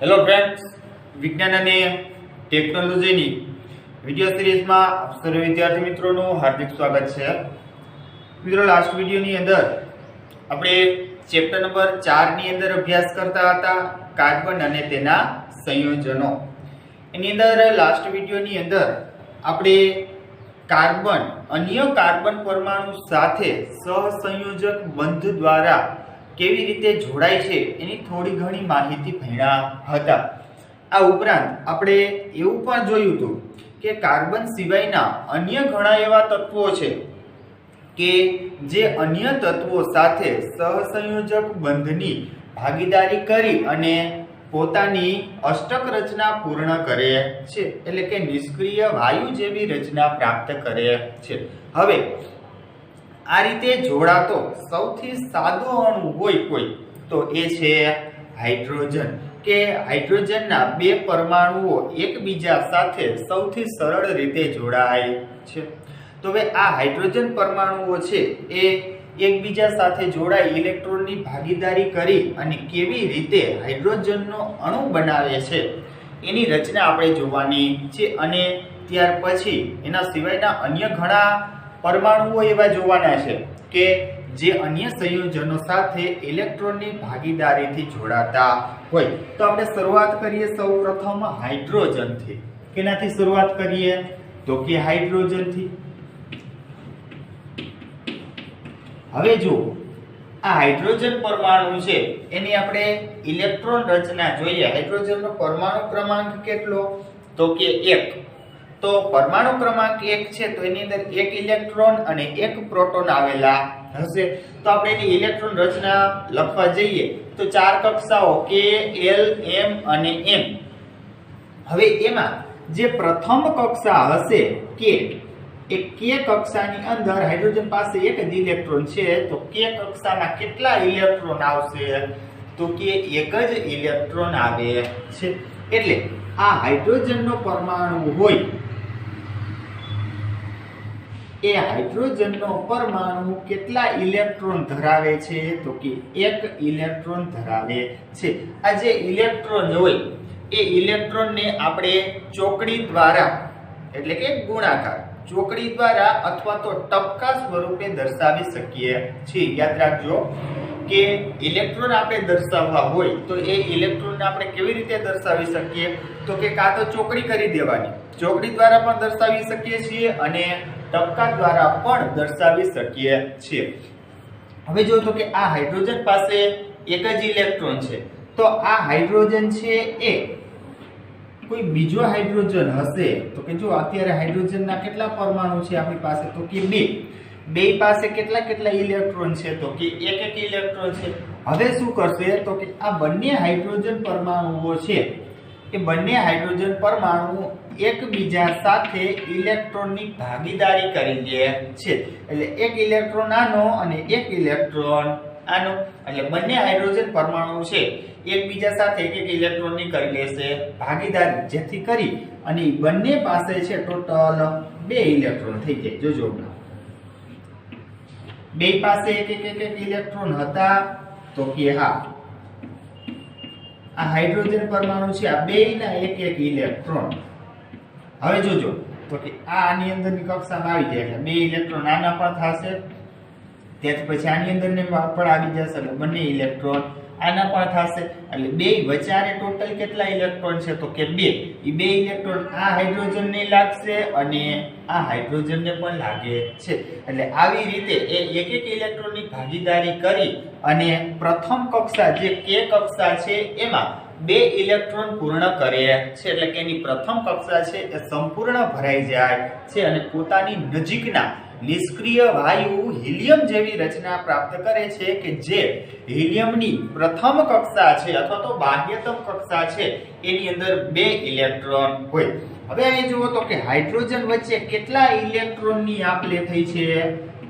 Hello friends, વિજ્ઞાન અને ટેકનોલોજીની વિડિયો સિરીઝમાં આપ સર્વ વિદ્યાર્થી મિત્રોનું હાર્દિક સ્વાગત છે। મિત્રો, લાસ્ટ વિડિયોની અંદર આપણે ચેપ્ટર નંબર 4 ની અંદર અભ્યાસ કરતા હતા કાર્બન અને તેના સંયોજનો। એની અંદર લાસ્ટ વિડિયોની અંદર આપણે કાર્બન અન્ય કાર્બન પરમાણુ સાથે સહસંયોજક બંધ દ્વારા કેવી રીતે જોડાય છે એની થોડી ઘણી માહિતી ભણ્યા હતા। આ ઉપરાંત આપણે એવું પણ જોયું હતું કે કાર્બન સિવાયના અન્ય ઘણા એવા તત્વો છે કે જે અન્ય તત્વો સાથે સહસંયોજક બંધની ભાગીદારી કરી અને પોતાની અષ્ટક રચના પૂર્ણ કરે છે, એટલે કે નિષ્ક્રિય વાયુ જેવી રચના પ્રાપ્ત કરે છે। હવે આ રીતે જોડાતો સૌથી સાદો અણુ હોય કોઈ તો એ છે હાઇડ્રોજન, કે હાઇડ્રોજનના બે પરમાણુઓ એકબીજા સાથે સૌથી સરળ રીતે જોડાય છે। તો હવે આ હાઇડ્રોજન પરમાણુઓ છે એ એકબીજા સાથે જોડાઈ ઇલેક્ટ્રોનની ભાગીદારી કરી અને કેવી રીતે હાઇડ્રોજનનો અણુ બનાવે છે એની રચના આપણે જોવાની છે, અને ત્યાર પછી એના સિવાયના અન્ય ઘણા પરમાણુઓ એવા જોવાના છે કે જે અન્ય સંયોજનો સાથે ઇલેક્ટ્રોનની ભાગીદારીથી જોડાતા હોય। તો આપણે શરૂઆત કરીએ સૌપ્રથમ હાઇડ્રોજનથી। કેનાથી શરૂઆત કરીએ તો કે હાઇડ્રોજનથી। હવે જો આ હાઇડ્રોજન પરમાણુ છે એની આપણે ઇલેક્ટ્રોન રચના જોઈએ। હાઇડ્રોજનનો પરમાણુ ક્રમાંક કેટલો તો કે 1। તો પરમાણુ ક્રમાંક 1 છે તો એની અંદર એક ઇલેક્ટ્રોન અને એક પ્રોટોન આવેલા હશે। તો આપણે એની ઇલેક્ટ્રોન રચના લખવા જઈએ તો 4 કક્ષાઓ K, L, M અને M। હવે એમાં જે પ્રથમ કક્ષા હશે K, એ K કક્ષાની અંદર હાઇડ્રોજન પાસે એક જ ઇલેક્ટ્રોન છે, તો K કક્ષામાં કેટલા ઇલેક્ટ્રોન આવશે તો કે એક જ ઇલેક્ટ્રોન આવે છે। એટલે આ હાઇડ્રોજનનો પરમાણુ હોય એ હાઇડ્રોજનનો પરમાણુ કેટલા ઇલેક્ટ્રોન ધરાવે છે તો કે એક ઇલેક્ટ્રોન ધરાવે છે। આ જે ઇલેક્ટ્રોન હોય એ ઇલેક્ટ્રોનને આપણે ચોકડી દ્વારા એટલે કે ગુણાકાર ચોકડી દ્વારા અથવા તો ટપકા સ્વરૂપે દર્શાવી શકીએ છીએ। યાદ રાખજો કે ઇલેક્ટ્રોન આપણે દર્શાવવા હોય તો એ ઇલેક્ટ્રોનને આપણે કેવી રીતે દર્શાવી શકીએ તો કે કાં તો ચોકડી કરી દેવાની, ચોકડી દ્વારા પણ દર્શાવી શકીએ છીએ અને ટપકા દ્વારા પણ દર્શાવી શકીએ છીએ। હવે જો તો કે આ હાઇડ્રોજન પાસે એક જ ઇલેક્ટ્રોન છે, તો આ હાઇડ્રોજન છે એ કોઈ બીજો હાઇડ્રોજન હશે તો કે જો અત્યારે હાઇડ્રોજનના કેટલા પરમાણુ છે આપણી પાસે તો કે બે પાસે કેટલા ઇલેક્ટ્રોન છે તો કે એક ઇલેક્ટ્રોન છે। હવે શું કરશે તો કે આ બંને હાઇડ્રોજન પરમાણુઓ છે એ બંને હાઇડ્રોજન પરમાણુ એકબીજા સાથે ઇલેક્ટ્રોનની ભાગીદારી કરી લે છે, એટલે એક ઇલેક્ટ્રોન આનો અને એક ઇલેક્ટ્રોન આનો, એટલે બંને હાઇડ્રોજન પરમાણુ છે એકબીજા સાથે એક ઇલેક્ટ્રોનની કરી લેશે ભાગીદારી, જેથી કરી અને બંને પાસે છે ટોટલ 2 ઇલેક્ટ્રોન થઈ જાય। જોજો બે પાસે એક ઇલેક્ટ્રોન હતા તો કે હા આ હાઇડ્રોજન પરમાણુ છે આ બેયના એક ઇલેક્ટ્રોન। હવે જોજો તો કે આની અંદરની કક્ષામાં આવી જાય એટલે 2 ઇલેક્ટ્રોન આના પર થશે, ત્યાર પછી આની અંદરને પણ આવી જશે એટલે બંને ઇલેક્ટ્રોન આના પર થશે, એટલે બે વચ્ચે ટોટલ કેટલા ઇલેક્ટ્રોન છે તો કે 2। એ 2 ઇલેક્ટ્રોન આ હાઇડ્રોજનને લાગશે અને આ હાઇડ્રોજનને પણ લાગે છે, એટલે આવી રીતે એ એક ઇલેક્ટ્રોનની ભાગીદારી કરી અને પ્રથમ કક્ષા જે K કક્ષા છે એમાં 2 ઇલેક્ટ્રોન પૂર્ણ કરે છે, એટલે કે એની પ્રથમ કક્ષા છે એ સંપૂર્ણ ભરાઈ જાય છે અને પોતાની નજીકના નિષ્ક્રિય વાયુ હિલિયમ જેવી રચના પ્રાપ્ત કરે છે કે જે હિલિયમની પ્રથમ કક્ષા છે અથવા તો બાહ્યતમ કક્ષા છે એની અંદર 2 ઇલેક્ટ્રોન હોય। હવે અહીં જુઓ તો કે હાઇડ્રોજન વચ્ચે કેટલા ઇલેક્ટ્રોનની આપ-લે થઈ છે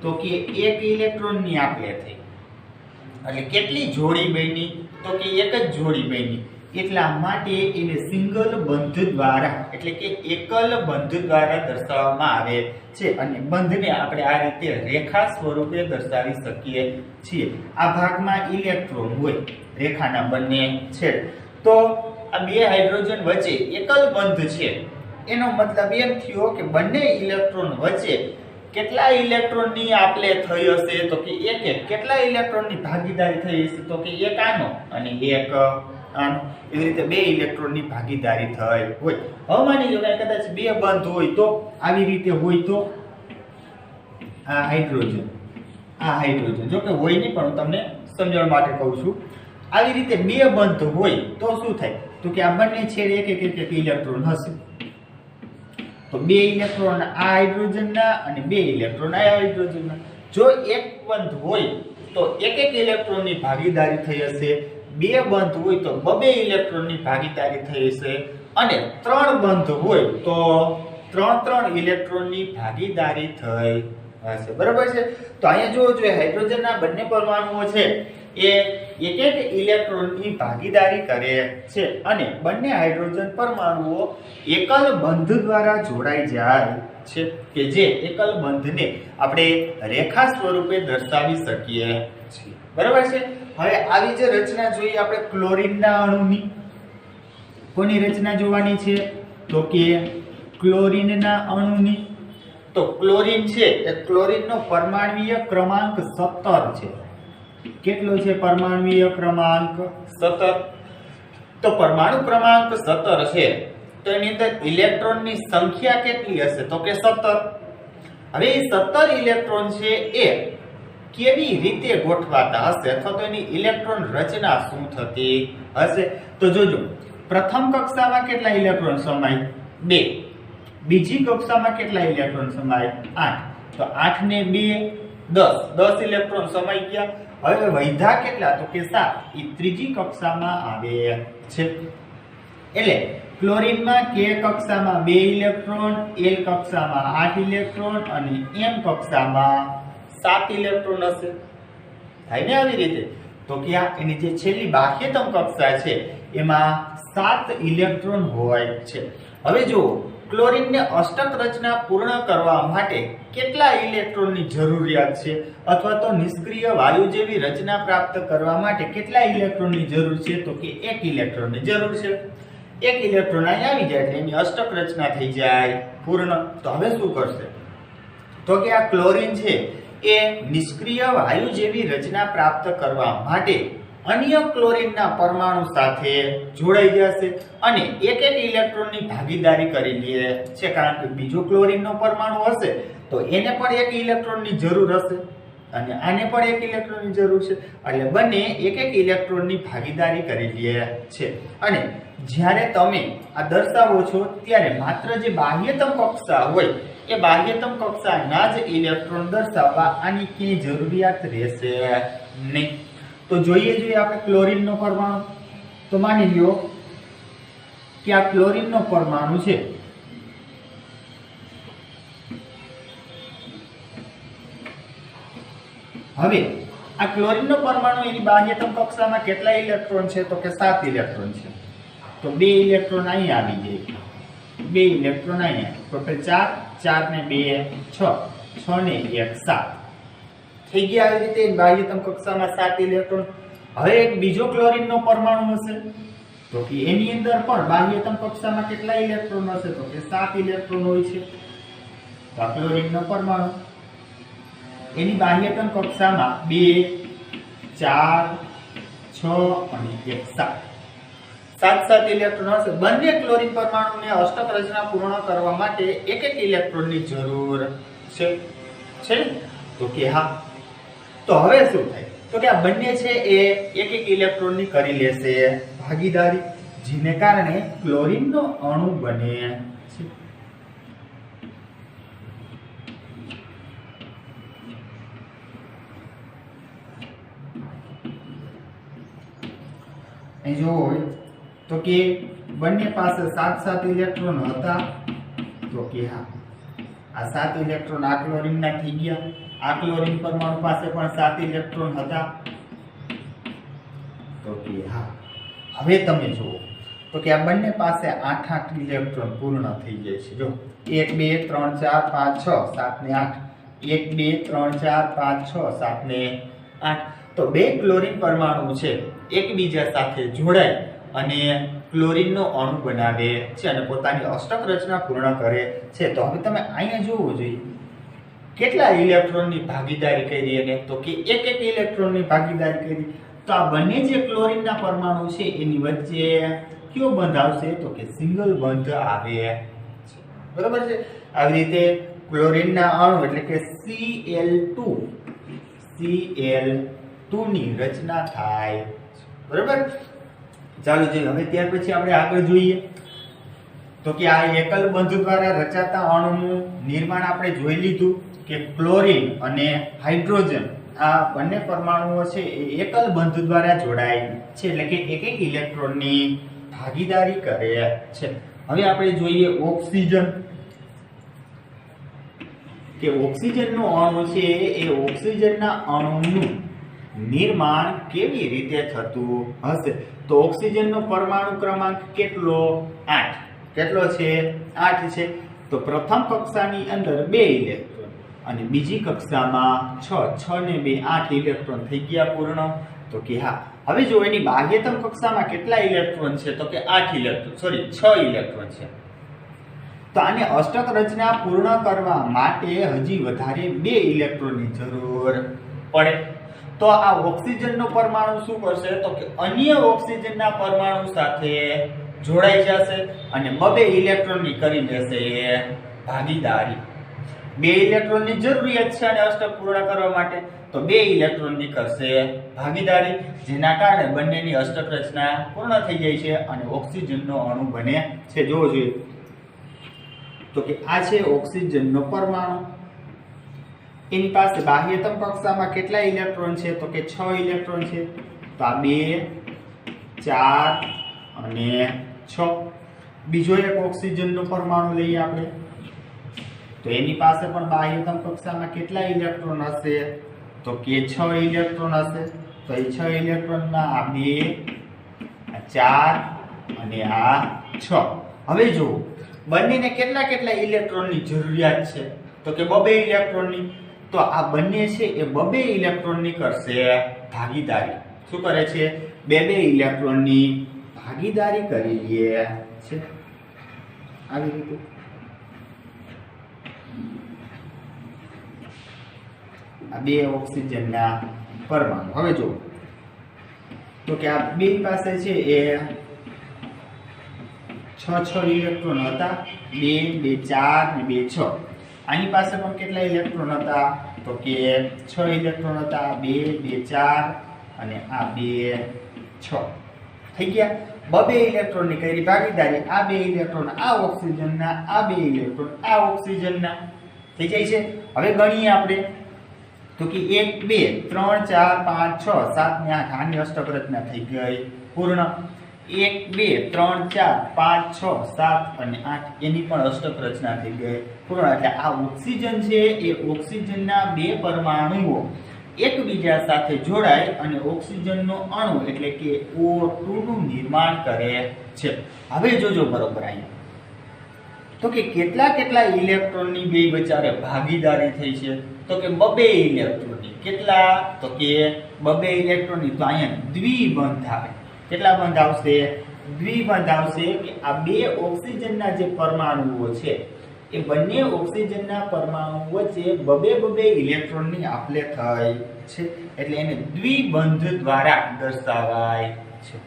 તો કે એક ઇલેક્ટ્રોનની આપ-લે થઈ, એટલે કેટલી જોડી બની તો કે એક જ જોડી બની। એટલા માટે એને સિંગલ બંધ દ્વારા એટલે કે એકલ બંધ દ્વારા દર્શાવવામાં આવે છે અને બંધને આપણે આ રીતે રેખા સ્વરૂપે દર્શાવી શકીએ છીએ। આ ભાગમાં ઇલેક્ટ્રોન હોય રેખાના બંને છેડ, તો આ બે હાઇડ્રોજન વચ્ચે એકલ બંધ છે, એનો મતલબ એમ થયો કે બંને ઇલેક્ટ્રોન વચ્ચે કેટલા ઇલેક્ટ્રોનની આપલે થઈ હશે તો કે એક એક. કેટલા ઇલેક્ટ્રોનની ભાગીદારી થઈ હશે તો કે એક આનો અને એક આનો. એવી રીતે બે ઇલેક્ટ્રોનની ભાગીદારી થઈ હોય. હવે માની લો કે કદાચ બે બંધ હોય તો આવી રીતે હોય તો આ હાઇડ્રોજન જો કે હોય નહીં, પણ હું તમને સમજણ માટે કહું છું. આવી રીતે બે બંધ હોય તો શું થાય તો કે આ બંને છેડે એક એક ઇલેક્ટ્રોન હશે. તો બે ઇલેક્ટ્રોન આ હાઇડ્રોજનના અને બે ઇલેક્ટ્રોન આ હાઇડ્રોજનના. જો એક બંધ હોય તો એક ઇલેક્ટ્રોનની ભાગીદારી થઈ હશે. બે બંધ હોય તો બે ઇલેક્ટ્રોનની ભાગીદારી થઈ હશે. અને ત્રણ બંધ હોય તો ત્રણ ઇલેક્ટ્રોનની ભાગીદારી થઈ હશે. બરાબર છે. તો અહીંયા જોવો જોઈએ હાઇડ્રોજનના બંને પરમાણુઓ છે એ એક ઇલેક્ટ્રોનની ભાગીદારી કરે છે અને બંને હાઇડ્રોજન પરમાણુઓ એકલ બંધ દ્વારા જોડાઈ જાય છે કે જે એકલ બંધને આપણે રેખા સ્વરૂપે દર્શાવી શકીએ છીએ. બરાબર છે. હવે આવી જે રચના જોઈએ આપણે ક્લોરીનના અણુની. કોની રચના જોવાની છે તો કે ક્લોરીનના અણુની. તો ક્લોરીન છે એ ક્લોરીનનો પરમાણ્વીય ક્રમાંક 17 છે. કેટલો છે પરમાણ્વીય ક્રમાંક 17? તો પરમાણુ ક્રમાંક 17 છે તો એની અંદર ઇલેક્ટ્રોનની સંખ્યા કેટલી હશે તો કે 17. હવે એ 17 ઇલેક્ટ્રોન છે એ કેવી રીતે ગોઠવાતા હશે અથવા તો એની ઇલેક્ટ્રોન રચના શું થતી હશે? તો જોજો, પ્રથમ કક્ષામાં કેટલા ઇલેક્ટ્રોન સમાય? 2. બીજી કક્ષામાં કેટલા ઇલેક્ટ્રોન સમાય? 8. તો 8 ને 2 10 ઇલેક્ટ્રોન સમાઈ ગયા. હવે વૈધા કેટલા તો કે 7. એ ત્રીજી કક્ષામાં આવે છે. એટલે ક્લોરીનમાં કે કક્ષામાં 2 ઇલેક્ટ્રોન, એલ કક્ષામાં 8 ઇલેક્ટ્રોન અને એમ કક્ષામાં 7 ઇલેક્ટ્રોન હશે. થાય ને આવી રીતે? તો કે આ એની જે છેલ્લી બાહ્યતમ કક્ષા છે એમાં 7 ઇલેક્ટ્રોન હોય છે. હવે જો ક્લોરીનને અષ્ટક રચના પૂર્ણ કરવા માટે કેટલા ઇલેક્ટ્રોનની જરૂરિયાત છે અથવા તો નિષ્ક્રિય વાયુ જેવી રચના પ્રાપ્ત કરવા માટે કેટલા ઇલેક્ટ્રોનની જરૂર છે તો કે 1 ઇલેક્ટ્રોનની જરૂર છે. 1 ઇલેક્ટ્રોન અહીં આવી જાય એટલે એની અષ્ટક રચના થઈ જાય પૂર્ણ. તો હવે શું કરશે તો કે આ ક્લોરીન છે એ નિષ્ક્રિય વાયુ જેવી રચના પ્રાપ્ત કરવા માટે અન્ય ક્લોરીનના પરમાણુ સાથે જોડાઈ જશે અને એક ઇલેક્ટ્રોનની ભાગીદારી કરી લે છે. કારણ કે બીજો ક્લોરીનનો પરમાણુ હશે તો એને પણ 1 ઇલેક્ટ્રોનની જરૂર હશે અને આને પણ 1 ઇલેક્ટ્રોનની જરૂર છે. એટલે બંને એક ઇલેક્ટ્રોનની ભાગીદારી કરી લે છે. અને જ્યારે તમે આ દર્શાવો છો ત્યારે માત્ર જે બાહ્યતમ કક્ષા હોય એ બાહ્યતમ કક્ષાના જ ઇલેક્ટ્રોન દર્શાવવા આની ક્યાંય જરૂરિયાત રહેશે નહીં. તો જોઈએ આપણે ક્લોરીનનો પરમાણુ. તો માની લ્યો કે આ ક્લોરીનનો પરમાણુ છે હવે આ ક્લોરીનનો પરમાણુ એની બાહ્યતમ કક્ષામાં કેટલા ઇલેક્ટ્રોન છે તો કે 7 ઇલેક્ટ્રોન છે. તો 2 ઇલેક્ટ્રોન અહીં આવી જાય, 2 ઇલેક્ટ્રોન અહીંયા, ટોટલ 4 ને 2 6, 6 ને 1 7 થઈ ગયા. આવી રીતે બાહ્યતમ કક્ષામાં 7 ઇલેક્ટ્રોન. હવે એક બીજો ક્લોરીનનો પરમાણુ હશે તો કે એની અંદર પણ બાહ્યતમ કક્ષામાં કેટલા ઇલેક્ટ્રોન હશે તો કે 7 ઇલેક્ટ્રોન હોય છે. તો આ ક્લોરીનનો પરમાણુ એની બાહ્યતમ કક્ષામાં 2 4 6 અને 1 7 ઇલેક્ટ્રોન હશે. બંને ક્લોરીન પરમાણુને અષ્ટક રચના પૂર્ણ કરવા માટે એક ઇલેક્ટ્રોનની જરૂર છે તો કે હા. તો હવે શું થાય તો કે આ બંને છે એ એક ઇલેક્ટ્રોનની કરી લેશે ભાગીદારી, જેને કારણે ક્લોરીનનો અણુ બને છે. અહીં જોવો તો કે બંને પાસે 7 ઇલેક્ટ્રોન હતા તો કે હા આ 7 ઇલેક્ટ્રોન આ ક્લોરીનના થઈ ગયા. આ ક્લોરીન પરમાણુ પાસે પણ 7 ઇલેક્ટ્રોન હતા તો કે હા. હવે તમે જુઓ તો કે આ બંને પાસે 8 ઇલેક્ટ્રોન પૂર્ણ થઈ જાય છે. જો 1 2 3 4 5 6 7 ને 8, 1 2 3 4 5 6 7 ને 8. તો બે ક્લોરીન પરમાણુ છે એકબીજા સાથે જોડાય અને ક્લોરીનનો અણુ બનાવે છે અને પોતાની અષ્ટક રચના પૂર્ણ કરે છે. તો હવે તમે અહીંયા જોવું જોઈએ કેટલા ઇલેક્ટ્રોનની ભાગીદારી કરી, અને તો કે એક ઇલેક્ટ્રોનની ભાગીદારી કરી. તો આ બંને જે ક્લોરીનના પરમાણુ છે એની વચ્ચે કયો બંધ આવશે? તો કે સિંગલ બંધ આવે છે. બરાબર છે. આવી રીતે ક્લોરીનના અણુ એટલે કે Cl2 ની રચના થાય. બરાબર. ચાલો જોઈએ હવે ત્યાર પછી આપણે આગળ જોઈએ તો કે આ એકલ બંધ દ્વારા રચાતા અણુનું નિર્માણ આપણે જોઈ લીધું કે ક્લોરીન અને હાઇડ્રોજન આ બંને પરમાણુઓ છે એ એકલ બંધ દ્વારા જોડાય છે, એટલે કે એક ઇલેક્ટ્રોનની ભાગીદારી કરે છે. હવે આપણે જોઈએ ઓક્સિજન, કે ઓક્સિજનનો અણુ છે એ ઓક્સિજનના અણુનું નિર્માણ કેવી રીતે થતું હશે? તો ઓક્સિજનનો પરમાણુ ક્રમાંક કેટલો? 8. કેટલો છે? 8 છે. તો પ્રથમ કક્ષાની અંદર 2 ઇલેક્ટ્રોન અને બીજી કક્ષામાં 6 ને 2 8 ઇલેક્ટ્રોન થઈ ગયા પૂર્ણ. તો કે હા. હવે જો એની બાહ્યતમ કક્ષામાં કેટલા ઇલેક્ટ્રોન છે? તો કે 6 ઇલેક્ટ્રોન છે. તો આને અષ્ટક રચના પૂર્ણ કરવા માટે હજી વધારે 2 ઇલેક્ટ્રોનની જરૂર પડે. તો આ ઓક્સિજનનો પરમાણુ શું કરશે? તો કે અન્ય ઓક્સિજનના પરમાણુ સાથે જોડાઈ જશે અને 2 ઇલેક્ટ્રોનની કરી દેશે ભાગીદારી. 2 ઇલેક્ટ્રોનની જરૂરિયાત છે અને અષ્ટક પૂર્ણ કરવા માટે, તો 2 ઇલેક્ટ્રોનની કરશે ભાગીદારી, જેના કારણે બંનેની અષ્ટક રચના પૂર્ણ થઈ જાય છે અને ઓક્સિજનનો અણુ બને છે. જોવો જોઈએ તો કે આ છે ઓક્સિજનનો પરમાણુ. એની પાસે બાહ્યતમ કક્ષામાં કેટલા ઇલેક્ટ્રોન છે? તો કે 6 ઇલેક્ટ્રોન છે. તો આ 2 4 અને 6. બીજો એક ઓક્સિજનનો પરમાણુ લઈએ આપણે, તો એની પાસે પણ બાહ્યતમ કક્ષામાં કેટલા ઇલેક્ટ્રોન હશે? તો કે 6 ઇલેક્ટ્રોન હશે. તો એ 6 ઇલેક્ટ્રોનમાં આ 2 આ 4 અને આ 6. હવે જુઓ બંનેને કેટલા ઇલેક્ટ્રોનની જરૂરિયાત છે? તો કે 2 ઇલેક્ટ્રોનની. તો આ બંને છે એ 2 ઇલેક્ટ્રોનની કરશે ભાગીદારી. શું કરે છે? 2 ઇલેક્ટ્રોનની ભાગીદારી કરી લે છે. આવી રીતે આ 2 ઓક્સિજનના પરમાણુ. હવે જો તો કે આ બે પાસે છે એ 6 ઇલેક્ટ્રોન હતા, 2 2 4 ને 2 6. આની પાસે પણ કેટલા ઇલેક્ટ્રોન હતા? તો કે 6 ઇલેક્ટ્રોન હતા, 2 2 4 અને આ 2 6 થઈ ગયા. 2 ઇલેક્ટ્રોનની કરી ભાગીદારી. આ 2 ઇલેક્ટ્રોન આ ઓક્સિજનના, આ 2 ઇલેક્ટ્રોન આ ઓક્સિજનના થઈ જાય છે. હવે ગણીએ આપણે તો કે 1 2 3 4 5 6 7 ને 8 આની અષ્ટક રચના થઈ ગઈ પૂર્ણ. 1 2 3 4 5 6 7 અને 8 એની પણ અષ્ટક રચના થઈ ગઈ પૂર્ણ. એટલે આ ઓક્સિજન છે એ ઓક્સિજનના 2 પરમાણુઓ એકબીજા સાથે જોડાય અને ઓક્સિજનનો અણુ એટલે કે O2 નું નિર્માણ કરે છે. હવે જોજો બરોબર અહીંયા તો કે કેટલા ઇલેક્ટ્રોનની બે વચ્ચે ભાગીદારી થઈ છે? તો કે 2 ઇલેક્ટ્રોનની. કેટલા? તો કે 2 ઇલેક્ટ્રોનની. તો અહીંયા દ્વિબંધ આવે. કેટલા બંધ આવશે? દ્વિબંધ આવશે. કે આ 2 ઓક્સિજનના જે પરમાણુઓ છે એ બંને ઓક્સિજનના પરમાણુ વચ્ચે 2 ઇલેક્ટ્રોનની આપલે થઈ છે, એટલે એને દ્વિબંધ દ્વારા દર્શાવાય છે.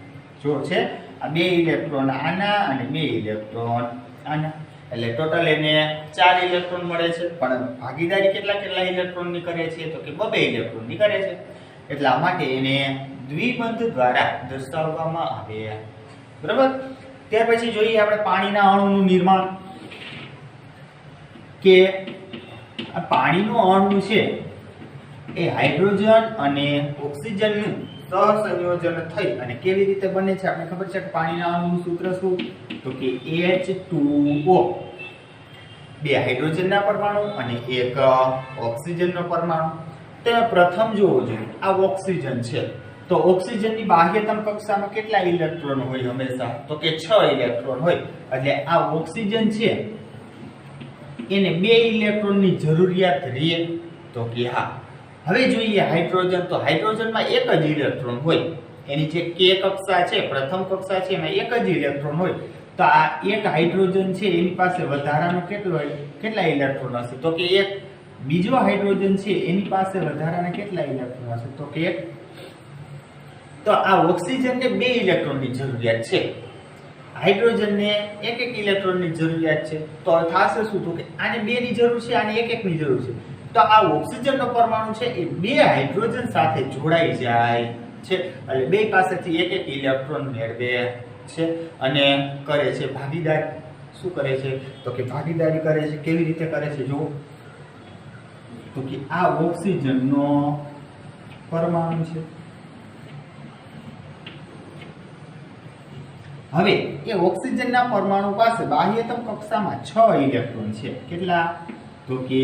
જો છે આ 2 ઇલેક્ટ્રોન આના અને 2 ઇલેક્ટ્રોન આના, એટલે ટોટલ એને 4 ઇલેક્ટ્રોન મળે છે. પણ ભાગીદારી કેટલા ઇલેક્ટ્રોનની કરે છે? તો કે 2 ઇલેક્ટ્રોનની કરે છે. એટલા માટે એને દ્વિબંધ દ્વારા દર્શાવવામાં આવે. બરાબર. ત્યાર પછી જોઈએ આપણે પાણીના અણુનું નિર્માણ. કે આ પાણીનું અણુ છે એ હાઇડ્રોજન અને ઓક્સિજનનું સહસંયોજન થઈ અને કેવી રીતે બને છે આપણે ખબર છે કે પાણીના અણુનું સૂત્ર શું? તો કે H2O. 2 હાઇડ્રોજનના પરમાણુ અને 1 ઓક્સિજનનો પરમાણુ. તમે પ્રથમ જોવો જોઈએ આ ઓક્સિજન છે, તો ઓક્સિજનની બાહ્યતમ કક્ષામાં કેટલા ઇલેક્ટ્રોન હોય? હંમેશા તો કે 6 ઇલેક્ટ્રોન હોય. એટલે આ ઓક્સિજન છે એને 2 ઇલેક્ટ્રોનની જરૂરિયાત રહે. તો કે હા. હવે જોઈએ હાઇડ્રોજન. તો હાઇડ્રોજનમાં 1 જ ઇલેક્ટ્રોન હોય. એની જે K કક્ષા છે, પ્રથમ કક્ષા છે, એમાં એક જ ઇલેક્ટ્રોન હોય, તો આ એક હાઇડ્રોજન છે એની પાસે વધારાનો કેટલા ઇલેક્ટ્રોન હશે? તો કે એક. બીજો હાઇડ્રોજન છે એની પાસે વધારાના કેટલા ઇલેક્ટ્રોન હશે? તો કે એક. તો આ ઓક્સિજનને 2 ઇલેક્ટ્રોનની જરૂરિયાત છે, હાઇડ્રોજનને એક ઇલેક્ટ્રોનની જરૂરિયાત છે. તો થશે શું? તો કે આને 2 ની જરૂર છે, આને એક ની જરૂર છે. તો આ ઓક્સિજનનો પરમાણુ છે એ 2 હાઇડ્રોજન સાથે જોડાઈ જાય છે, એટલે બે પાસેથી એક ઇલેક્ટ્રોન મેળવે છે અને કરે છે ભાગીદારી. શું કરે છે? તો કે ભાગીદારી કરે છે. કેવી રીતે કરે છે? જો તો કે આ ઓક્સિજનનો પરમાણુ છે, હવે એ ઓક્સિજનના પરમાણુ પાસે બાહ્યતમ કક્ષામાં 6 ઇલેક્ટ્રોન છે. કેટલા? તો કે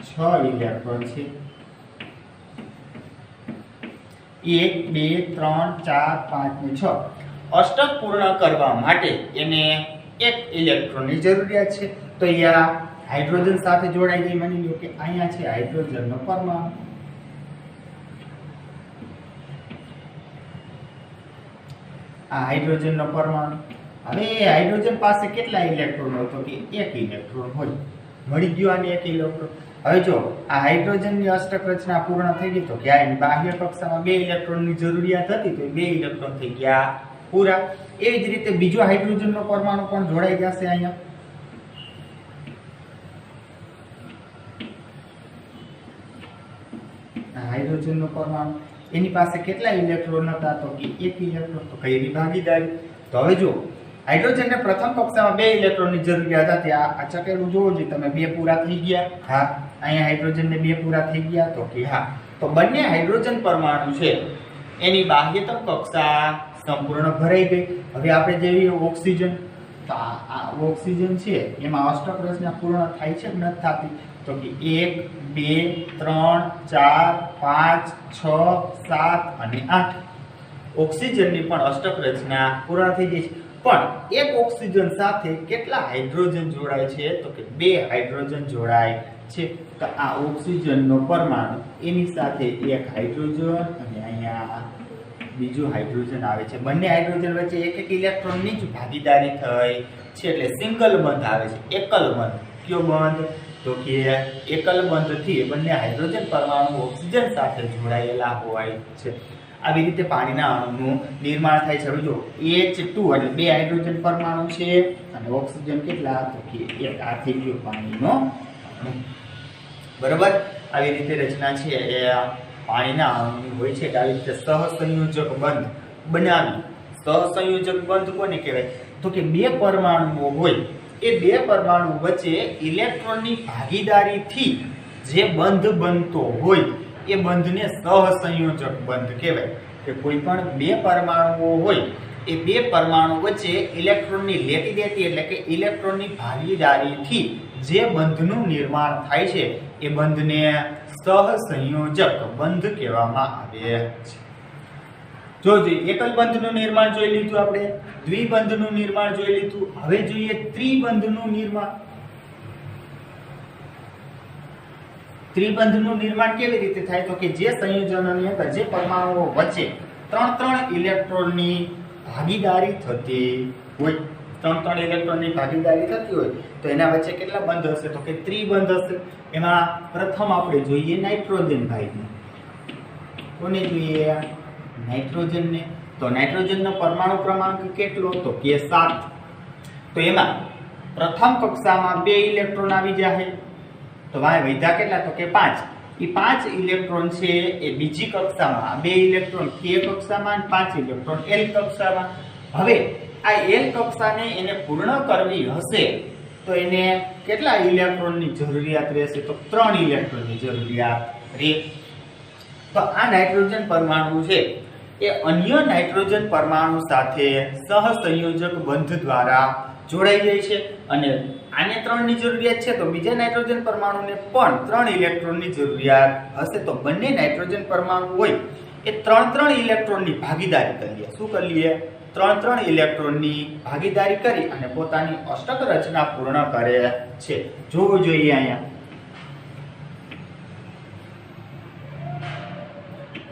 6 ઇલેક્ટ્રોન છે. 1 2 3 4 5 ને 6. અષ્ટક પૂર્ણ કરવા માટે એને 1 ઇલેક્ટ્રોનની જરૂરિયાત છે. તો અહીંયા હાઇડ્રોજન સાથે જોડાઈ ગઈ. માની લો કે અહીંયા છે હાઇડ્રોજનનો પરમાણુ, આ હાઇડ્રોજનનો પરમાણુ. હવે હાઇડ્રોજન પાસે કેટલા ઇલેક્ટ્રોન હોય? તો કે 1 ઇલેક્ટ્રોન હોય. મળી ગયો આને 1 ઇલેક્ટ્રોન. હવે જો આ હાઇડ્રોજનની અષ્ટક રચના પૂર્ણ થઈ ગઈ, તો કે આની બાહ્ય કક્ષામાં 2 ઇલેક્ટ્રોનની જરૂરિયાત હતી, તો 2 ઇલેક્ટ્રોન થઈ ગયા પૂરા. એવી જ રીતે બીજો હાઇડ્રોજનનો પરમાણુ પણ જોડાઈ જશે અહીંયા. હાઇડ્રોજનનો પરમાણુ એની પાસે કેટલા ઇલેક્ટ્રોન હતા? તો કે 1 ઇલેક્ટ્રોન. તો કઈ ભાગીદારી? તો હવે જો હાઇડ્રોજનને પ્રથમ કક્ષામાં 2 ઇલેક્ટ્રોનની જરૂરિયાત હતી. આ ચકેડું જોવો જોઈએ તમે. 2 પૂરા થઈ ગયા. હા, અહીંયા હાઇડ્રોજનને 2 પૂરા થઈ ગયા. તો કે હા. તો બંને હાઇડ્રોજન પરમાણુ છે એની બાહ્યતમ કક્ષા સંપૂર્ણ ભરાઈ ગઈ. હવે આપણે જોઈએ ઓક્સિજન. તો આ ઓક્સિજન છે એમાં અષ્ટક રચના પૂર્ણ થાય છે કે નથી થતી? તો કે 1 2 3 4 5 6 7 અને 8. ઓક્સિજનની પણ અષ્ટક રચના પૂર્ણ થઈ ગઈ છે. પણ એક ઓક્સિજન સાથે કેટલા હાઇડ્રોજન જોડાય છે? તો કે 2 હાઇડ્રોજન જોડાય છે. તો આ ઓક્સિજનનો પરમાણુ એની સાથે 1 હાઇડ્રોજન અને અહીંયા બીજું હાઇડ્રોજન આવે છે. બંને હાઇડ્રોજન વચ્ચે એક ઇલેક્ટ્રોનની જ ભાગીદારી થઈ છે, એટલે સિંગલ બંધ આવે છે. એકલ બંધ. કયો બંધ? તો કે એકલ બંધથી બંને હાઇડ્રોજન પરમાણુ ઓક્સિજન સાથે જોડાયેલા હોય છે. આવી રીતે પાણીના અણુનું નિર્માણ થાય છે. હવે જો H2 એટલે 2 હાઇડ્રોજન પરમાણુ છે અને ઓક્સિજન કેટલા? તો કે 1. આ થઈ ગયો પાણીનો અણુ. બરાબર. આવી રીતે રચના છે એ પાણીના અણુની હોય છે. આવી રીતે સહસંયોજક બંધ બનાવી. સહસંયોજક બંધ કોને કહેવાય? તો કે 2 પરમાણુઓ હોય, એ 2 પરમાણુ વચ્ચે ઇલેક્ટ્રોનની ભાગીદારીથી જે બંધ બનતો હોય એ બંધને સહસંયોજક બંધ કહેવાય. કે કોઈ પણ 2 પરમાણુઓ હોય, એ 2 પરમાણુ વચ્ચે ઇલેક્ટ્રોનની લેતી દેતી એટલે કે ઇલેક્ટ્રોનની ભાગીદારીથી જે બંધનું નિર્માણ થાય છે એ બંધને સહસંયોજક બંધ કહેવામાં આવે છે. જો એકલ બંધનું નિર્માણ જોઈ લીધું આપણે, દ્વિબંધનું નિર્માણ જોઈ લીધું. હવે જોઈએ ત્રિબંધનું નિર્માણ. ત્રિબંધનું નિર્માણ કેવી રીતે થાય? તો કે જે સંયોજનોની અંદર જે પરમાણુઓ વચ્ચે 3 ઇલેક્ટ્રોનની ભાગીદારી થતી હોય, 3 ઇલેક્ટ્રોનની ભાગીદારી થતી હોય, તો એના વચ્ચે કેટલા બંધ હશે? તો કે ત્રિબંધ હશે. એમાં પ્રથમ આપણે જોઈએ નાઇટ્રોજન ભાઈને. કોને જોઈએ? નાઇટ્રોજનને. તો નાઇટ્રોજનનો પરમાણુ ક્રમાંક કેટલો? તો કે 7. તો એમાં પ્રથમ કક્ષામાં 2 ઇલેક્ટ્રોન આવી જાય. તો વાય વધ્યા કેટલા? તો કે 5. એ 5 ઇલેક્ટ્રોન છે એ બીજી કક્ષામાં, 2 ઇલેક્ટ્રોન K કક્ષામાં અને 5 ઇલેક્ટ્રોન L કક્ષામાં. હવે આ L કક્ષાને એને પૂર્ણ કરવી હશે તો એને કેટલા ઇલેક્ટ્રોનની જરૂરિયાત રહેશે? તો 3 ઇલેક્ટ્રોનની જરૂરિયાત રહે. તો આ નાઇટ્રોજન પરમાણુ છે એ અન્ય નાઇટ્રોજન પરમાણુ સાથે સહસંયોજક બંધ દ્વારા જોડાઈ જાય છે અને આને 3 ની જરૂરિયાત છે તો બીજા નાઇટ્રોજન પરમાણુને પણ 3 ઇલેક્ટ્રોનની જરૂરિયાત હશે. તો બંને નાઇટ્રોજન પરમાણુ હોય એ 3 ઇલેક્ટ્રોનની ભાગીદારી કરીએ. શું કરીએ? 3 ઇલેક્ટ્રોનની ભાગીદારી કરી અને પોતાની અષ્ટક રચના પૂર્ણ કરે છે. જોવું જોઈએ અહીંયા.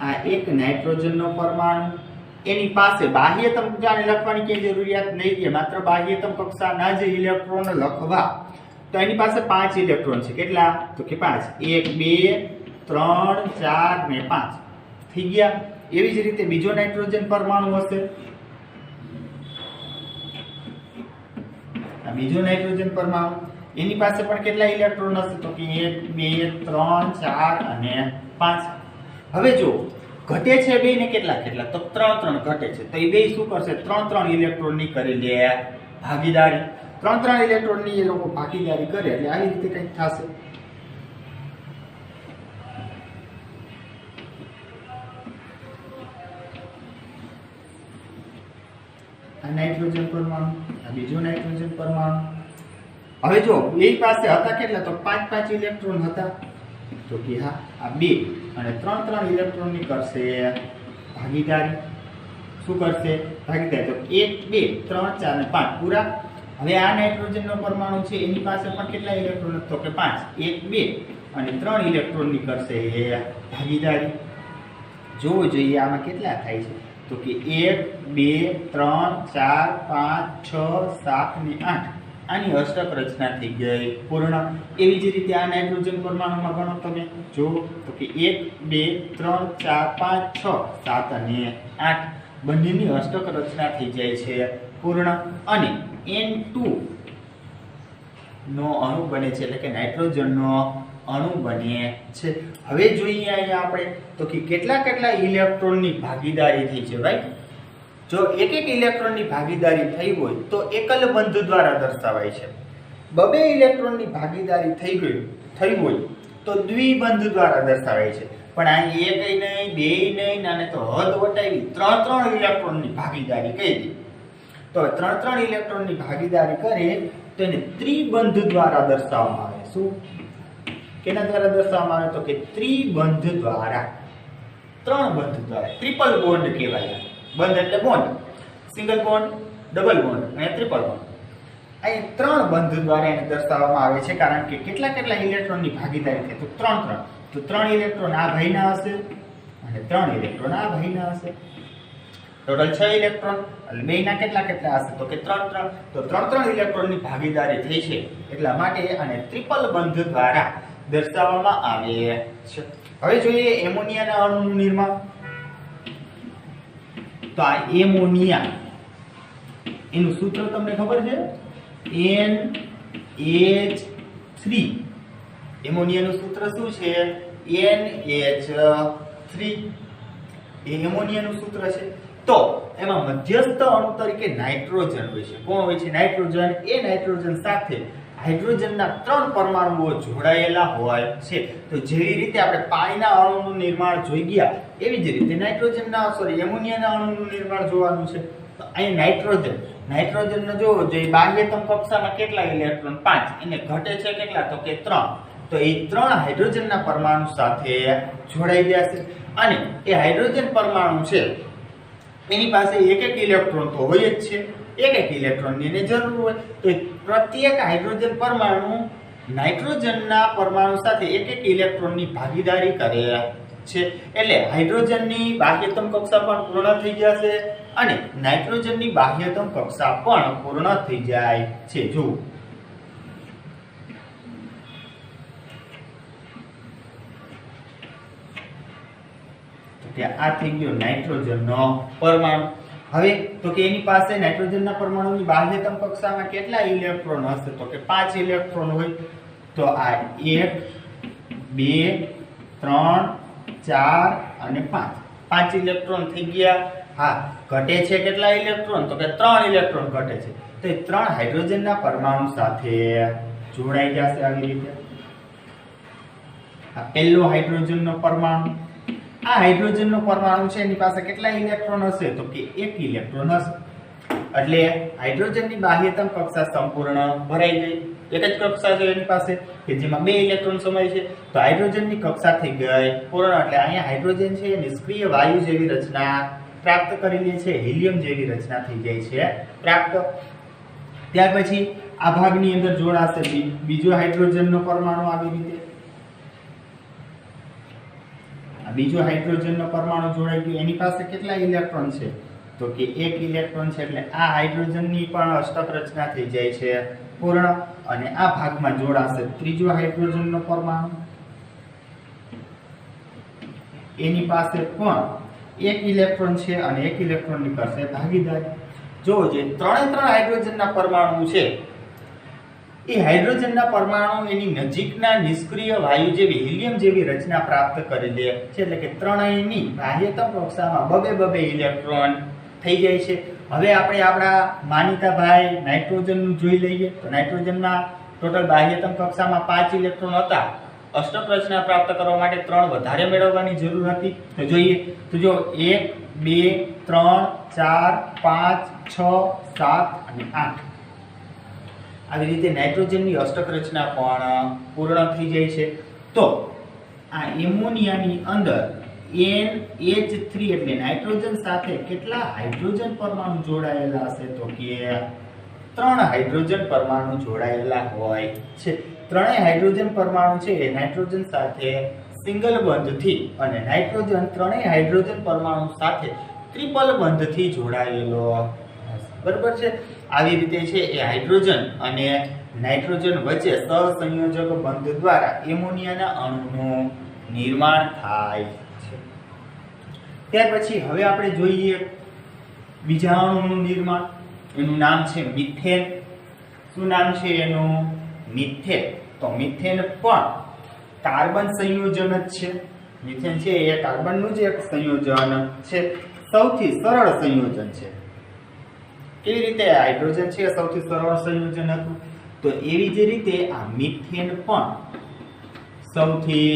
આ એક નાઇટ્રોજનનો પરમાણુ એની પાસે બાહ્યતમ કક્ષાને લખવાની કઈ જરૂરિયાત નહીં છે, માત્ર બાહ્યતમ કક્ષાના જ ઇલેક્ટ્રોન લખવા. તો એની પાસે 5 ઇલેક્ટ્રોન છે. કેટલા? તો કે 5. 1 2 3 4 ને 5 થઈ ગયા. એવી જ રીતે બીજો નાઇટ્રોજન પરમાણુ હશે. આ બીજો નાઇટ્રોજન પરમાણુ, એની પાસે પણ કેટલા ઇલેક્ટ્રોન હશે? તો કે 1 2 3 4 અને 5. હવે જો ઘટે છે બે ને કેટલા કેટલા? તો 3 ઘટે છે. તો એ બે શું કરશે? 3 ઇલેક્ટ્રોન ની કરી લે ભાગીદારી. 3 ઇલેક્ટ્રોન ની એ લોકો ભાગીદારી કરે એટલે આવી રીતે કંઈક થશે. આ નાઇટ્રોજન પરમાણુ, આ બીજો નાઇટ્રોજન પરમાણુ. હવે જો બે પાસે હતા કેટલા? તો 5 ઇલેક્ટ્રોન હતા. તો કે હા, આ બે અને 3 ઇલેક્ટ્રોન ની કરશે ભાગીદારી. શું કરશે? ભાગીદારી. તો 1 2 3 4 અને 5 પૂરા. હવે આ નાઇટ્રોજન નો પરમાણુ છે એની પાસે પણ કેટલા ઇલેક્ટ્રોન? તો કે 5. 1 2 અને 3 ઇલેક્ટ્રોન ની કરશે ભાગીદારી. જોવું જોઈએ આમાં કેટલા થાય છે. તો કે 1 2 3 4 5 6 7 ને 8. આની અષ્ટક રચના થઈ ગઈ પૂર્ણ. એવી જ રીતે આ નાઇટ્રોજન પરમાણુમાં ગણો તમે. જો તો કે 1 2 3 4 5 6 7 અને 8 બંનેની અષ્ટક રચના થઈ જાય છે પૂર્ણ. અને N2 નો અણુ બને છે, એટલે કે નાઇટ્રોજન નો અણુ બને છે. હવે જોઈએ અહીંયા આપણે તો કે કેટલા ઇલેક્ટ્રોનની ભાગીદારી થઈ છે ભાઈ. જો એક ઇલેક્ટ્રોનની ભાગીદારી થઈ હોય તો એકલ બંધ દ્વારા દર્શાવાય છે. બબે ઇલેક્ટ્રોનની ભાગીદારી થઈ હોય તો દ્વિબંધ દ્વારા દર્શાવાય છે. પણ આ એકય નહીં, બેય નહીં, અને તો હદ વટાવી 3 ઇલેક્ટ્રોનની ભાગીદારી કહી દી. તો 3 ઇલેક્ટ્રોનની ભાગીદારી કરે તો એને ત્રિબંધ દ્વારા દર્શાવવામાં આવે. શું? કેના દ્વારા દર્શાવવામાં આવે? તો કે ત્રિબંધ દ્વારા. 3 બંધ દ્વારા. ટ્રિપલ બોન્ડ કહેવાય. બંધ એટલે bond, single bond, double bond અને ટ્રિપલ બોન્ડ. અહીં 3 બંધ દ્વારા એને દર્શાવવામાં આવે છે. કારણ કે કેટલા ઇલેક્ટ્રોનની ભાગીદારી થાય? તો 3. તો 3 ઇલેક્ટ્રોન આ ભાઈના હશે અને 3 ઇલેક્ટ્રોન આ ભાઈના હશે. Total 6 electron. એટલે બેયના કેટલા હશે? તો કે 3. તો 3 ઇલેક્ટ્રોનની ભાગીદારી થઈ છે એટલા માટે આને ટ્રિપલ બંધ દ્વારા દર્શાવવામાં આવે છે. હવે જોઈએ એમોનિયાના અણુનું નિર્માણ. તો આ એમોનિયા, એનું સૂત્ર તમને ખબર છે? NH3. એમોનિયાનું સૂત્ર શું છે? NH3. એ એમોનિયાનું સૂત્ર છે. તો એમાં મધ્યસ્થ અણુ તરીકે નાઇટ્રોજન હોય છે. કોણ હોય છે? નાઇટ્રોજન. એ નાઇટ્રોજન સાથે હાઇડ્રોજનના 3 પરમાણુઓ જોડાયેલા હોય છે. તો જેવી રીતે આપણે પાણીના અણુનું નિર્માણ જોઈ ગયા એવી જ રીતે એમોનિયાના અણુનું નિર્માણ જોવાનું છે. તો અહીં નાઇટ્રોજનનો જોવો જોઈએ બાહ્યતમ કક્ષામાં કેટલા ઇલેક્ટ્રોન? 5. એને ઘટે છે કેટલા? તો કે 3. તો એ 3 હાઇડ્રોજનના પરમાણુ સાથે જોડાઈ ગયા છે. અને એ હાઇડ્રોજન પરમાણુ છે એની પાસે એક ઇલેક્ટ્રોન તો હોય જ છે. એક ઇલેક્ટ્રોનની એને જરૂર હોય. તો પ્રત્યેક હાઇડ્રોજન પરમાણુ નાઇટ્રોજનના પરમાણુ સાથે એક ઇલેક્ટ્રોનની ભાગીદારી કરે છે. એટલે હાઇડ્રોજનની બાહ્યતમ કક્ષા પણ પૂર્ણ થઈ જશે અને નાઇટ્રોજનની બાહ્યતમ કક્ષા પણ પૂર્ણ થઈ જાય છે. જો આ થઈ ગયો નાઇટ્રોજનનો પરમાણુ. હવે તો કે એની પાસે નાઇટ્રોજનના પરમાણુની બાહ્યતમ કક્ષામાં કેટલા ઇલેક્ટ્રોન હશે? તો કે 5 ઇલેક્ટ્રોન હોય. તો આ 1 2 3 4 અને 5. 5 ઇલેક્ટ્રોન થઈ ગયા. હા, ઘટે છે કેટલા ઇલેક્ટ્રોન? તો કે 3 ઇલેક્ટ્રોન ઘટે છે. તો એ 3 હાઇડ્રોજનના પરમાણુ સાથે જોડાઈ જશે આવી રીતે. આ પહેલો હાઇડ્રોજનનો પરમાણુ. આ હાઇડ્રોજનનો પરમાણુ છે એની પાસે કેટલા ઇલેક્ટ્રોન હશે? તો કે 1 ઇલેક્ટ્રોન હશે. એટલે હાઇડ્રોજનની બાહ્યતમ કક્ષા સંપૂર્ણ ભરાઈ ગઈ. એક જ કક્ષા છે એની પાસે કે જેમાં 2 ઇલેક્ટ્રોન સમાય છે. તો હાઇડ્રોજનની કક્ષા થઈ ગઈ પૂર્ણ. એટલે અહીંયા હાઇડ્રોજન છે નિષ્ક્રિય વાયુ જેવી રચના પ્રાપ્ત કરી લે છે. હિલિયમ જેવી રચના થઈ જાય છે પ્રાપ્ત. ત્યાર પછી આ ભાગની અંદર જોડાશે બીજો હાઇડ્રોજનનો પરમાણુ આવી રીતે. બીજો હાઇડ્રોજનનો પરમાણુ જોડાઈ ગયો. એની પાસે કેટલા ઇલેક્ટ્રોન છે? તો કે એક ઇલેક્ટ્રોન છે એટલે આ હાઇડ્રોજનની પણ અષ્ટક રચના થઈ જાય છે પૂર્ણ, અને આ ભાગમાં જોડાશે ત્રીજો હાઇડ્રોજનનો પરમાણુ, એની પાસે પણ એક ઇલેક્ટ્રોન છે અને એક ઇલેક્ટ્રોન નીકળશે ભાગીદારી. જો જે ત્રણે હાઇડ્રોજનના પરમાણુ છે એ હાઇડ્રોજનના પરમાણુ એની નજીકના નિષ્ક્રિય વાયુ જેવી હિલિયમ જેવી રચના પ્રાપ્ત કરી લે છે, એટલે કે ત્રણેયની બાહ્યતમ કક્ષામાં બબે ઇલેક્ટ્રોન થઈ જાય છે. હવે આપણે આપણા માનીતા ભાઈ નાઇટ્રોજનનું જોઈ લઈએ તો નાઇટ્રોજનના ટોટલ બાહ્યતમ કક્ષામાં 5 ઇલેક્ટ્રોન હતા. અષ્ટક રચના પ્રાપ્ત કરવા માટે 3 વધારે મેળવવાની જરૂર હતી. તો જોઈએ તો જો 1 2 3 4 5 6 7 અને 8 આવી રીતે નાઇટ્રોજનની અષ્ટક રચના પણ પૂર્ણ થઈ જાય છે. તો આ એમોનિયાની અંદર NH3 એટલે નાઇટ્રોજન સાથે કેટલા હાઇડ્રોજન પરમાણુ જોડાયેલા હશે? તો કે 3 હાઇડ્રોજન પરમાણુ જોડાયેલા હોય છે. ત્રણેય હાઇડ્રોજન પરમાણુ છે એ નાઇટ્રોજન સાથે સિંગલ બંધથી અને નાઇટ્રોજન ત્રણેય હાઇડ્રોજન પરમાણુ સાથે ટ્રિપલ બંધથી જોડાયેલો બરાબર છે. આવી રીતે છે એ હાઇડ્રોજન અને નાઇટ્રોજન વચ્ચે સહસંયોજક બંધ દ્વારા એમોનિયાના અણુનું નિર્માણ થાય છે. ત્યાર પછી હવે આપણે જોઈએ બીજા અણુનું નિર્માણ. એનું નામ છે મિથેન. શું નામ છે એનું? મિથેન. તો મિથેન પણ કાર્બન સંયોજન જ છે. મિથેન છે એ કાર્બનનું જ એક સંયોજન છે, સૌથી સરળ સંયોજન છે. કેવી રીતે હાઇડ્રોજન છે સૌથી સરળ સંયોજન હતું, તો એવી જ રીતે આ મિથેન પણ સૌથી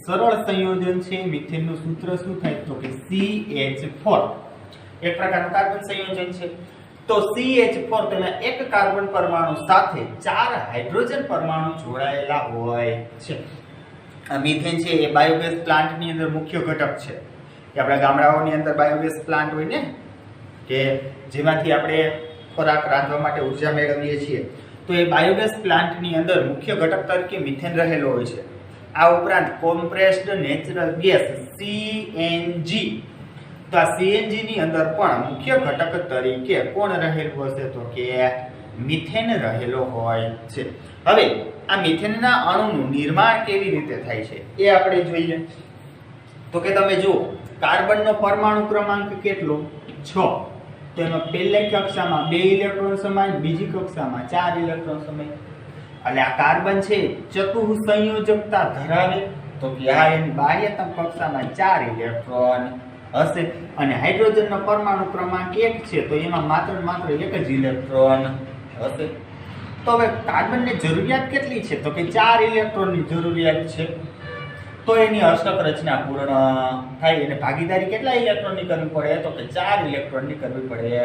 સરળ સંયોજન છે. મિથેનનું સૂત્ર શું થાય? તો કે CH4, એક પ્રકારનું કાર્બન સંયોજન છે. તો CH4 તેના એક કાર્બન પરમાણુ સાથે 4 હાઇડ્રોજન પરમાણુ જોડાયેલા હોય છે. આ મિથેન છે એ બાયોગેસ પ્લાન્ટની અંદર મુખ્ય ઘટક છે. કે આપણા ગામડાઓની અંદર બાયોગેસ પ્લાન્ટ હોય ને, કે જેમાંથી આપણે ખોરાક રાંધવા માટે ઉર્જા મેળવીએ છીએ, તો એ બાયોગેસ પ્લાન્ટની અંદર મુખ્ય ઘટક તરીકે મિથેન રહેલો હોય છે. આ ઉપરાંત કોમ્પ્રેસ્ડ નેચરલ ગેસ CNG, તો આ CNG ની અંદર પણ મુખ્ય ઘટક તરીકે કોણ રહેલું હશે? તો કે મિથેન રહેલો હોય છે. હવે આ મિથેનના અણુનું નિર્માણ કેવી રીતે થાય છે એ આપણે જોઈએ. તો કે તમે જુઓ કાર્બનનો પરમાણુ ક્રમાંક કેટલો? 6. તો એમાં પહેલી કક્ષામાં 2 ઇલેક્ટ્રોન સમાય, બીજી કક્ષામાં 4 ઇલેક્ટ્રોન સમાય. એટલે આ કાર્બન છે ચતુઃસંયોજકતા ધરાવે. તો કે આ એની બાહ્યતમ કક્ષામાં 4 ઇલેક્ટ્રોન હશે, અને હાઇડ્રોજનનો પરમાણુ ક્રમાંક 1 છે તો એમાં માત્ર એક જ ઇલેક્ટ્રોન હશે. તો હવે કાર્બનની જરૂરિયાત કેટલી છે? તો કે 4 ઇલેક્ટ્રોનની જરૂરિયાત છે. તો એની અષ્ટક રચના પૂર્ણ થાય. અને ભાગીદારી કેટલા ઇલેક્ટ્રોનની કરવી પડે? તો કે 4 ઇલેક્ટ્રોનની કરવી પડે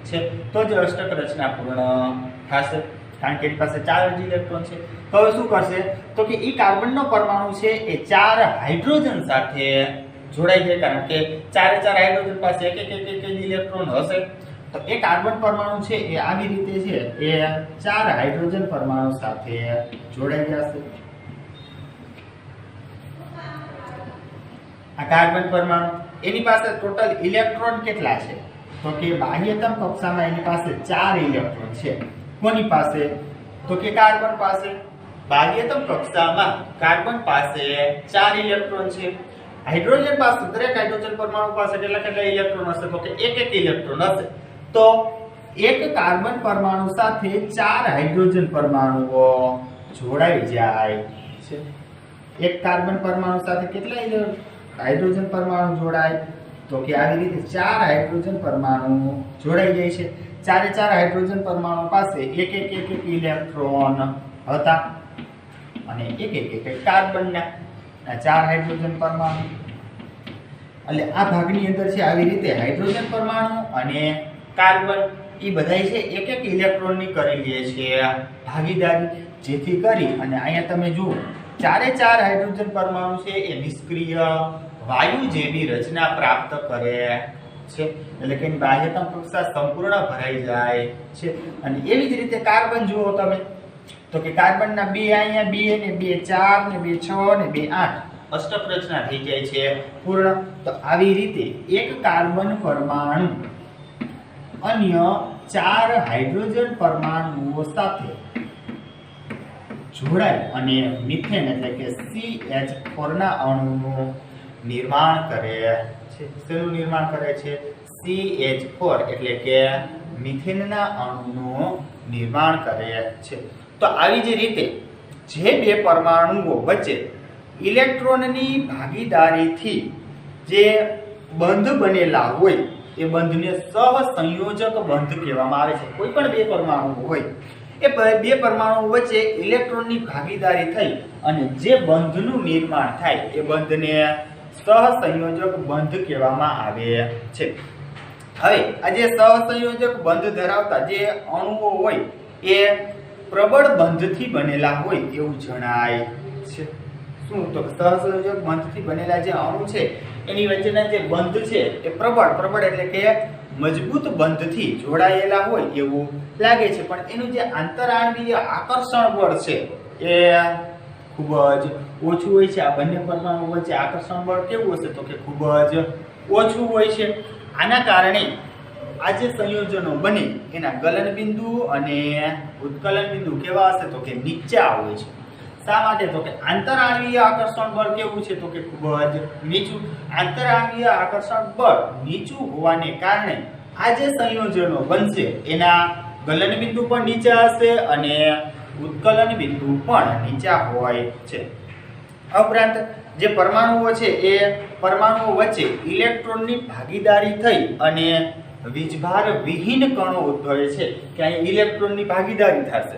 છે, તો જ અષ્ટક રચના પૂર્ણ થશે. કારણ કે એની પાસે 4 જ ઇલેક્ટ્રોન છે. તો હવે શું કરશે? તો કે એ કાર્બનનો પરમાણુ છે એ 4 હાઇડ્રોજન સાથે જોડાઈ જાય. કારણ કે 4 હાઇડ્રોજન પાસે એક ઇલેક્ટ્રોન હશે. તો એ કાર્બન પરમાણુ છે એ આવી રીતે છે એ 4 હાઇડ્રોજન પરમાણુ સાથે જોડાઈ જશે. આ કાર્બન પરમાણુ એની પાસે ટોટલ ઇલેક્ટ્રોન કેટલા છે? તો કે બાહ્યતમ કક્ષામાં એની પાસે 4 ઇલેક્ટ્રોન છે. કોની પાસે? તો કે કાર્બન પાસે. બાહ્યતમ કક્ષામાં કાર્બન પાસે 4 ઇલેક્ટ્રોન છે. હાઇડ્રોજન પાસે દરેક હાઇડ્રોજન પરમાણુ પાસે કેટલા ઇલેક્ટ્રોન હશે? તો કે એક ઇલેક્ટ્રોન હશે. તો એક કાર્બન પરમાણુ સાથે 4 હાઇડ્રોજન પરમાણુઓ જોડાઈ જાય છે. એક કાર્બન પરમાણુ સાથે કેટલા હાઇડ્રોજન પરમાણુ જોડાય? તો કે આવી રીતે 4 હાઇડ્રોજન પરમાણુ જોડાઈ જાય છે. 4 હાઇડ્રોજન પરમાણુ પાસે એક ઇલેક્ટ્રોન હતા, અને એક કાર્બનના 4 હાઇડ્રોજન પરમાણુ. એટલે આ ભાગની અંદર છે આવી રીતે હાઇડ્રોજન પરમાણુ અને કાર્બન એ બધા છે એક ઇલેક્ટ્રોનની કરી લે છે ભાગીદારી, જેથી કરી અને અહીંયા તમે જુઓ 4 હાઇડ્રોજન પરમાણુ છે એ નિષ્ક્રિય વાયુ જેવી રચના પ્રાપ્ત કરે છે. એટલે કે બાહ્યતમ કક્ષા સંપૂર્ણ ભરાઈ જાય છે. અને એવી જ રીતે કાર્બન જુઓ તમે, તો કે કાર્બનના 2 અહીંયા 2 ને 2 4 ને 2 6 ને 2 8 અષ્ટક રચના થઈ જાય છે પૂર્ણ. તો આવી રીતે એક કાર્બન પરમાણુ અન્ય 4 હાઇડ્રોજન પરમાણુઓ સાથે જોડાય અને મિથેન એટલે કે CH4 ના અણુનું નિર્માણ કરે છે. શેનું નિર્માણ કરે છે? CH4 એટલે કે મિથેનના અણુનું નિર્માણ કરે છે. તો આવી જ રીતે જે બે પરમાણુઓ વચ્ચે ઇલેક્ટ્રોનની ભાગીદારીથી જે બંધ બનેલા હોય એ બંધને સહસંયોજક બંધ કહેવામાં આવે છે. કોઈ પણ બે પરમાણુ હોય એ બે પરમાણુ વચ્ચે ઇલેક્ટ્રોનની ભાગીદારી થઈ અને જે બંધનું નિર્માણ થાય એ બંધને સહસંયોજક બંધ કહેવામાં આવે છે. હવે આ જે સહસંયોજક બંધ ધરાવતા જે અણુઓ હોય એ પ્રબળ બંધથી બનેલા હોય એવું જણાય છે. શું? તો સહસંયોજક બંધથી બનેલા જે અણુ છે એની વચ્ચેના જે બંધ છે એ પ્રબળ એટલે કે મજબૂત બંધથી જોડાયેલા હોય એવું લાગે છે. પણ એનું જે આંતરાણવીય આકર્ષણ બળ છે એ ખૂબ જ ઓછું હોય છે. આ બંને પરમાણુ વચ્ચે આકર્ષણ બળ કેવું હશે? તો કે ખૂબ જ ઓછું હોય છે. આના કારણે આ જે સંયોજનો બને એના ગલન બિંદુ અને ઉત્કલન બિંદુ કેવા હશે? તો કે નીચા હોય છે. શા માટે? તો કે આંતરાણવીય આકર્ષણ બળ કેવું છે? તો કે ખૂબ જ નીચું. આંતરાણવીય આકર્ષણ બળ નીચું હોવાને કારણે આ જે સંયોજનો બનશે એના ગલન બિંદુ પણ નીચા હશે અને ઉત્કલન બિંદુ પણ નીચા હોય છે. ઉપરાંત જે પરમાણુઓ છે એ પરમાણુઓ વચ્ચે ઇલેક્ટ્રોનની ભાગીદારી થઈ અને વીજભાર વિહીન કણો ઉદ્ભવે છે કે અહીં ઇલેક્ટ્રોનની ભાગીદારી થશે.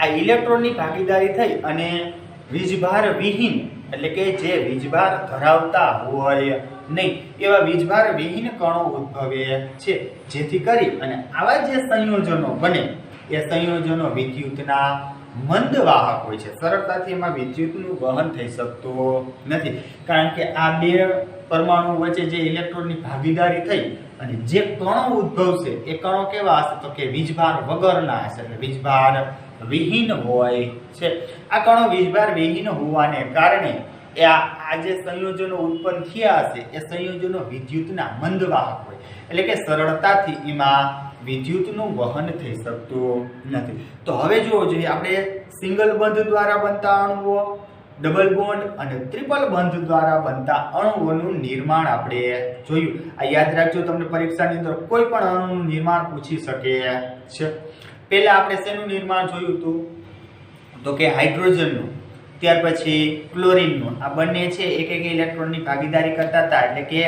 આ ઇલેક્ટ્રોનની ભાગીદારી થઈ અને વીજભાર વિહીન એટલે કે જે વીજભાર ધરાવતા હોય નહીં એવા વીજભાર વિહીન કણો ઉદ્ભવે છે. જેથી કરી અને આવા જે સંયોજનો બને એ સંયોજનો વિદ્યુતના મંદ વાહક હોય છે. સરળતાથી એમાં વિદ્યુતનું વહન થઈ શકતું નથી. કારણ કે આ બે પરમાણુ વચ્ચે જે ઇલેક્ટ્રોનની ભાગીદારી થઈ અને જે કણો ઉદ્ભવશે એ કણો કેવા હશે? તો કે વીજભાર વગરના હશે, એટલે વીજભાર વિહીન હોય છે. આ કણો વીજભાર વિહીન હોવાને કારણે આ જે સંયોજનો ઉત્પન્ન થયા હશે એ સંયોજનો વિદ્યુતના મંદ વાહક હોય, એટલે કે સરળતાથી એમાં વિદ્યુતનું વહન થઈ શકતું નથી. તો હવે જોવો જોઈએ આપણે સિંગલ બંધ દ્વારા બનતા અણુઓ, ડબલ બોન્ડ અને ટ્રિપલ બંધ દ્વારા બનતા અણુઓનું નિર્માણ આપણે જોયું. આ યાદ રાખજો, તમને પરીક્ષાની અંદર કોઈ પણ અણુનું નિર્માણ પૂછી શકે છે. પહેલા આપણે શેનું નિર્માણ જોયું હતું? તો કે હાઇડ્રોજનનું, ત્યાર પછી ક્લોરીનનું. આ બંને છે એક ઇલેક્ટ્રોનની ભાગીદારી કરતા હતા, એટલે કે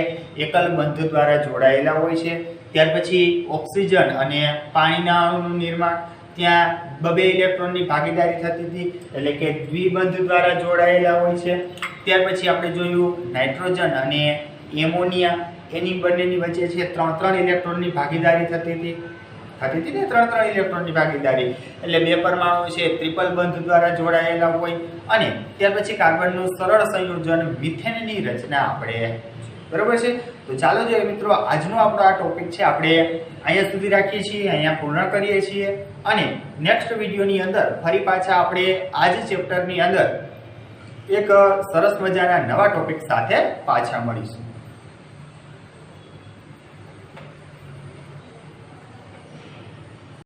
એકલ બંધ દ્વારા જોડાયેલા હોય છે. ત્યાર પછી ઓક્સિજન અને પાણીના અણુનું નિર્માણ, ત્યાં બબે ઇલેક્ટ્રોનની ભાગીદારી થતી હતી, એટલે કે દ્વિબંધ દ્વારા જોડાયેલા હોય છે. ત્યાર પછી આપણે જોયું નાઇટ્રોજન અને એમોનિયા, એની બંનેની વચ્ચે છે ત્રણ ઇલેક્ટ્રોનની ભાગીદારી થતી હતી ને ત્રણ ઇલેક્ટ્રોનની ભાગીદારી, એટલે બે પરમાણુ છે ટ્રિપલ બંધ દ્વારા જોડાયેલા હોય. અને ત્યાર પછી કાર્બનનું સરળ સંયોજન મિથેનની રચના આપણે. બરોબર છે? તો ચાલો જોઈએ મિત્રો, આજનો આપણો આ ટોપિક છે આપણે અહીંયા સુધી રાખીએ છીએ, અહીંયા પૂર્ણ કરીએ છીએ અને નેક્સ્ટ વિડીયોની અંદર ફરી પાછા આપણે આ જ ચેપ્ટરની અંદર એક સરસ મજાના નવા ટોપિક સાથે પાછા મળીશું.